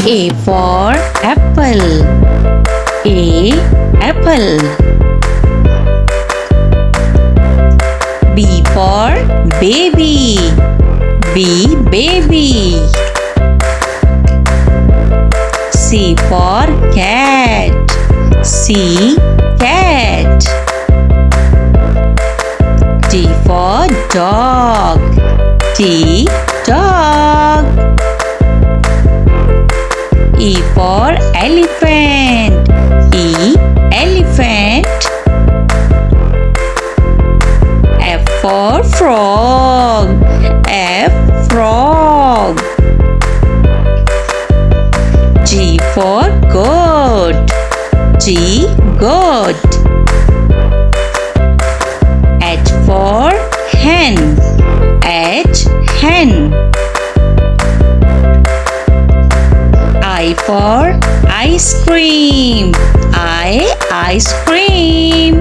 A for apple. A apple. B for baby. B baby. C for cat. C cat. D for dog. D dog. E for elephant. E elephant. F for frog. F frog. G for goat. G goat. H for hen. H hen. I for ice cream. I ice cream.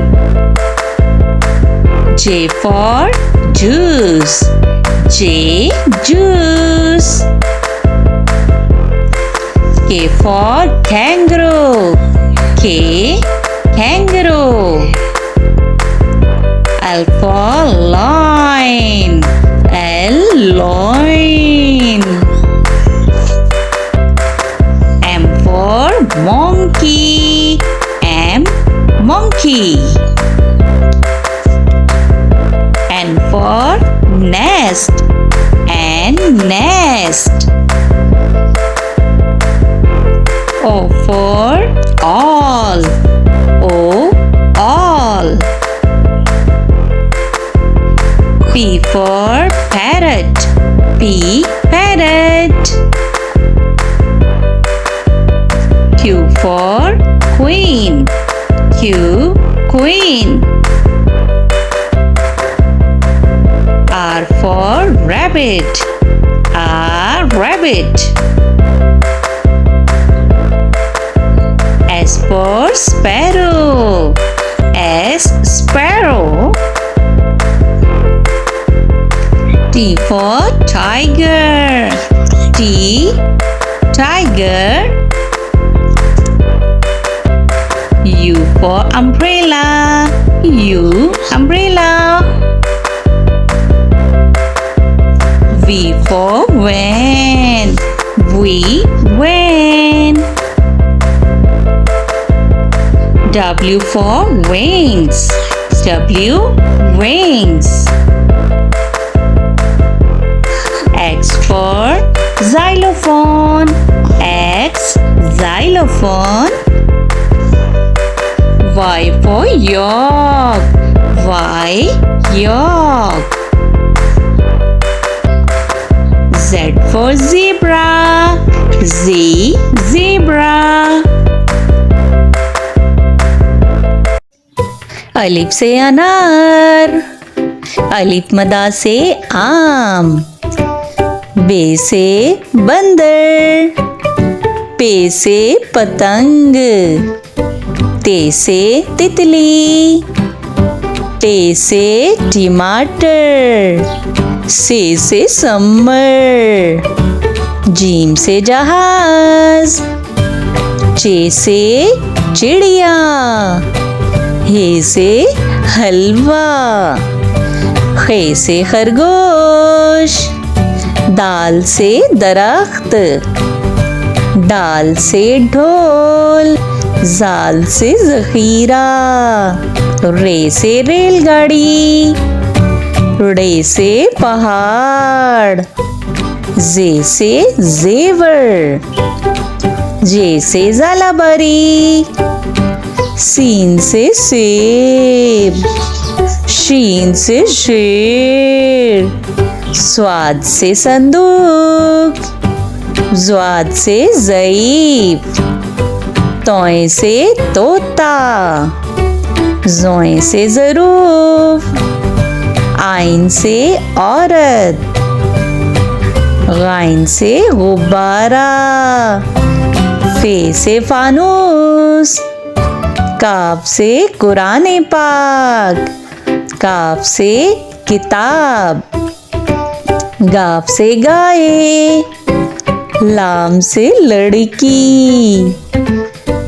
J for juice. J juice. K for kangaroo. K kangaroo. L for lion. L lion. M for monkey. M monkey. N for nest. N nest. O for all. O all. P for parrot. P parrot. Q for queen. Q queen. R for rabbit. R rabbit. S for sparrow. S sparrow. T for tiger. T tiger. U for umbrella. U umbrella. V for van. V van. W for wings. W wings. X for xylophone. X xylophone. Y for york. Y york. Z for zebra. Z zebra. अलिफ से अनार. अलिफ मदा से आम. बे से बंदर. पे से पतंग. ते से तितली. टे से टमाटर. से समर. जीम से जहाज. चे से चिड़िया. हे से हलवा. खे से खरगोश. दाल से दरख्त. दाल से ढोल. जाल से जखीरा. रे से रेलगाड़ी. रे से पहाड़. जे से जेवर. जे से जालाबरी. सीन से सेब. शीन से शेर. स्वाद से संदूक. ज्वाद से ज़ईफ. तोय से तोता. जोय से ज़रूफ. आइन से औरत. गाइन से गुब्बारा. फे से फानूस. काफ से कुरान पाक. काफ से किताब. गाफ से गाय. लाम से लड़की,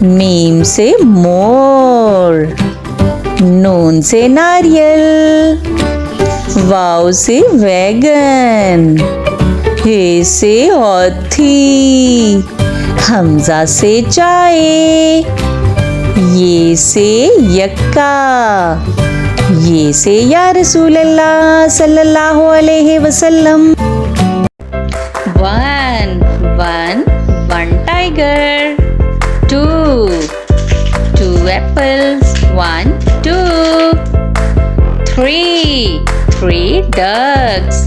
मीम से मोर, नून से नारियल, वाव से वैगन, हे से हाथी, हमजा से चाय, ये से यक्का, ये से या रसूल अल्लाह सल्लल्लाहु अलैहि वसल्लम। One tiger. Two apples. 1, 2. 3 ducks.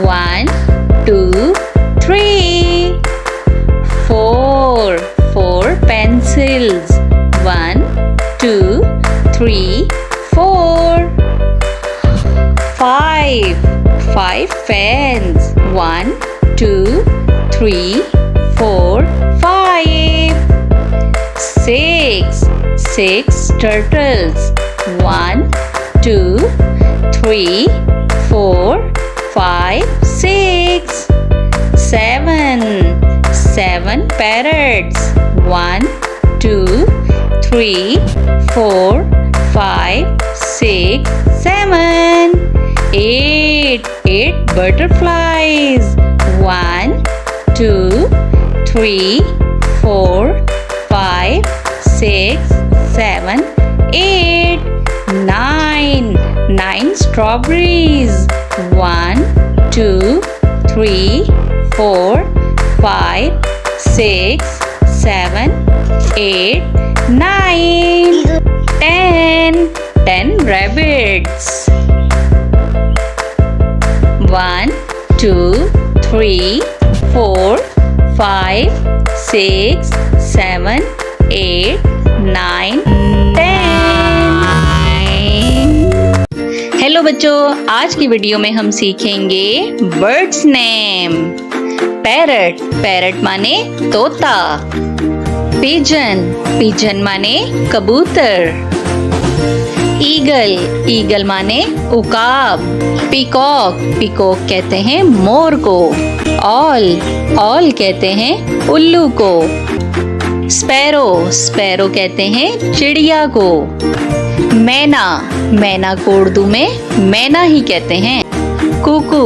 1, 2, 3. 4 pencils. 1, 2, 3, 4. 5 fans. 1, 2, 3, 4, 5. 6 turtles. 1, 2, 3, 4, 5, 6. 7 parrots. 1, 2, 3, 4, 5, 6, 7. 8 butterflies. 1, 2, 3, 4, 5, 6, 7, 8. 9 strawberries. 1, 2, 3, 4, 5, 6, 7, 8, 9. 10 rabbits. 1, 2, 3, 4, 5, 6, 7, 8, 9, 10. Hello बच्चों, आज की वीडियो में हम सीखेंगे बर्ड्स नेम। पैरट माने तोता। पिजन माने कबूतर। ईगल माने उकाब। पीकॉक कहते हैं मोर को। ऑल कहते हैं उल्लू को। स्पैरो कहते हैं चिड़िया को। मैना को उर्दू में मैना ही कहते हैं। कुकू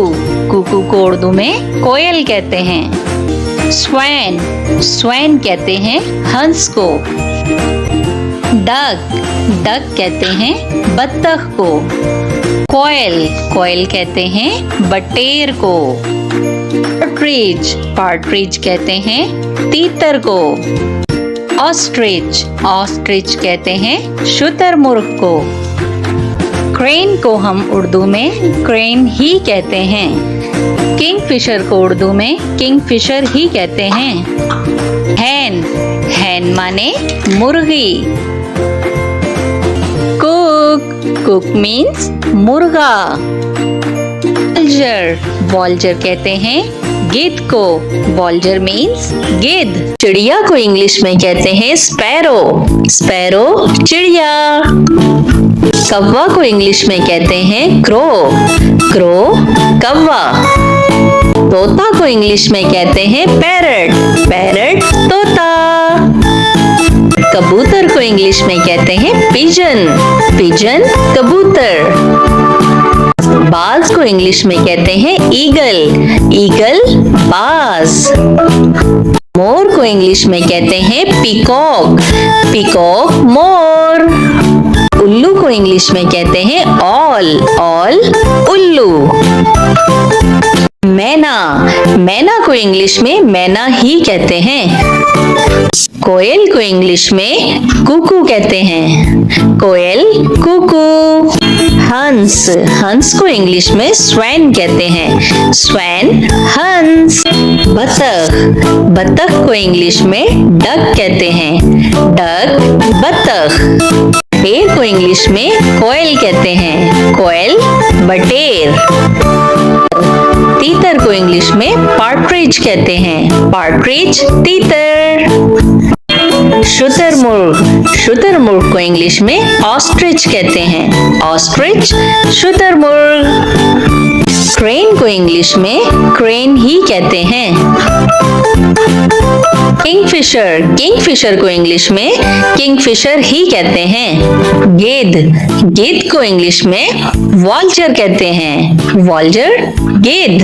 को उर्दू में कोयल कहते हैं। स्वैन कहते हैं हंस को। डक कहते हैं बत्तख को। कोयल कहते हैं बटेर को। पार्ट्रिज कहते हैं तीतर को। ऑस्ट्रिच कहते हैं शुतुरमुर्ग को। क्रेन को हम उर्दू में क्रेन ही कहते हैं। किंगफिशर को उर्दू में किंगफिशर ही कहते हैं। हैन माने मुर्गी। कुक मीन्स मुर्गा। वॉल्जर कहते हैं गिद्ध को। वॉल्जर मीन्स गिद्ध। चिड़िया को इंग्लिश में कहते हैं स्पैरो चिड़िया। कौवा को इंग्लिश में कहते हैं क्रो कौवा। तोता को इंग्लिश में कहते हैं पैरट तोता। कबूतर को इंग्लिश में कहते हैं पिजन कबूतर। बाज को इंग्लिश में कहते हैं ईगल बाज। मोर को इंग्लिश में कहते हैं पीकॉक मोर। उल्लू को इंग्लिश में कहते हैं ऑल उल्लू। मैना को इंग्लिश में मैना ही कहते हैं। कोयल को इंग्लिश में कुकू कहते हैं। कोयल कुकू। हंस को इंग्लिश में स्वैन कहते हैं। स्वैन हंस। बतख को इंग्लिश में डक कहते हैं। डक बतख। बटेर को इंग्लिश में कोयल कहते हैं। कोयल बटेर। तीतर को इंग्लिश में पार्ट्रिज कहते हैं। पार्ट्रिज तीतर। शुतुरमुर्ग को इंग्लिश में ऑस्ट्रिच कहते हैं। ऑस्ट्रिच शुतुरमुर्ग। ट्रेन को इंग्लिश में क्रेन ही कहते हैं। किंगफिशर, किंगफिशर को इंग्लिश में किंगफिशर ही कहते हैं। गेंद, गेंद को इंग्लिश में वॉल्चर कहते हैं। वॉल्चर, गेंद।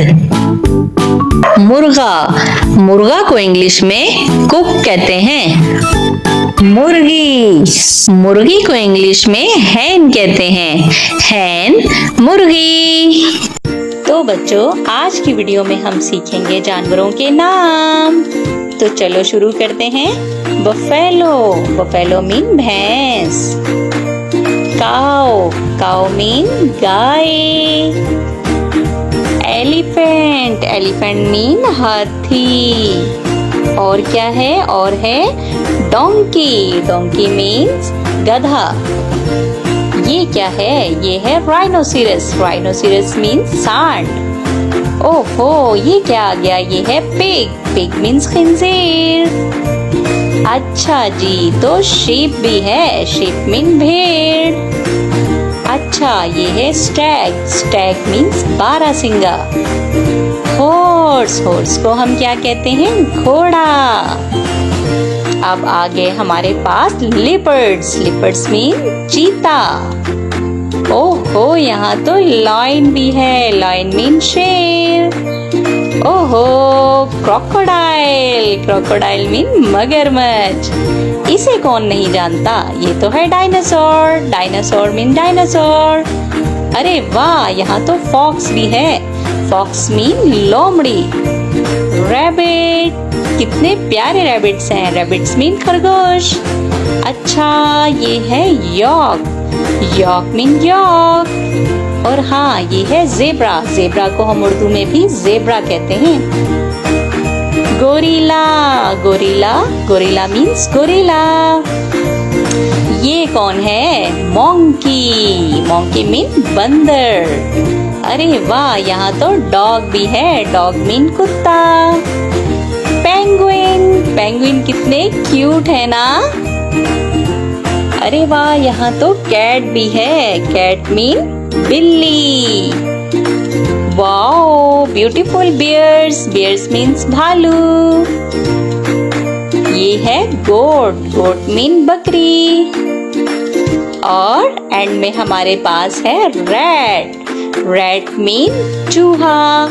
मुर्गा, मुर्गा को इंग्लिश में कुक कहते हैं। मुर्गी, मुर्गी को इंग्लिश में हैन कहते हैं। हैन, मुर्गी। तो बच्चों, आज की वीडियो में हम सीखेंगे जानवरों के नाम। तो चलो शुरू करते हैं। बफेलो, बफेलो मीन भैंस। काऊ, काऊ मीन गाय। एलिफेंट, एलिफेंट मीन हाथी। और क्या है? और है डोंकी, डोंकी मीन्स गधा। ये क्या है? ये है राइनोसिरस, राइनोसिरस मीन्स सांड। ओहो, ये क्या आ गया? ये है पिग, पिग मीन्स खिंजीर। अच्छा जी, तो शीप भी है, शीप मीन भेड़। अच्छा, ये है स्टैग, स्टैग मीन्स बारहसिंगा। हॉर्स, हॉर्स को हम क्या कहते हैं? घोड़ा। अब आगे हमारे पास लिपर्ड्स, लिपर्ड्स मीन चीता। ओहो, यहाँ तो लायन भी है, लायन मीन शेर। ओहो, क्रोकोडाइल, क्रोकोडाइल मीन मगरमच्छ। इसे कौन नहीं जानता? ये तो है डायनासोर, डायनासोर मीन डायनासोर। अरे वाह, यहाँ तो फॉक्स भी है, फॉक्स मीन लोमड़ी। रैबिट, कितने प्यारे रैबिट्स हैं, रैबिट्स मीन खरगोश। अच्छा, ये है यॉक, यॉक मीन यॉक। और हाँ, ये है जेब्रा, जेब्रा को हम उर्दू में भी जेब्रा कहते हैं। Gorilla, gorilla, gorilla means gorilla. ये कौन है? मोंकी, मोंकी मीन बंदर। अरे वाह, यहाँ तो डॉग भी है, डॉग मीन कुत्ता। पेंगुइन, पेंगुइन कितने क्यूट है ना। अरे वाह, यहाँ तो कैट भी है, कैट मीन बिल्ली। Wow, beautiful bears, bears means भालू। ये है गोट, गोट मीन बकरी। और एंड में हमारे पास है रैट, रैट मीन चूहा।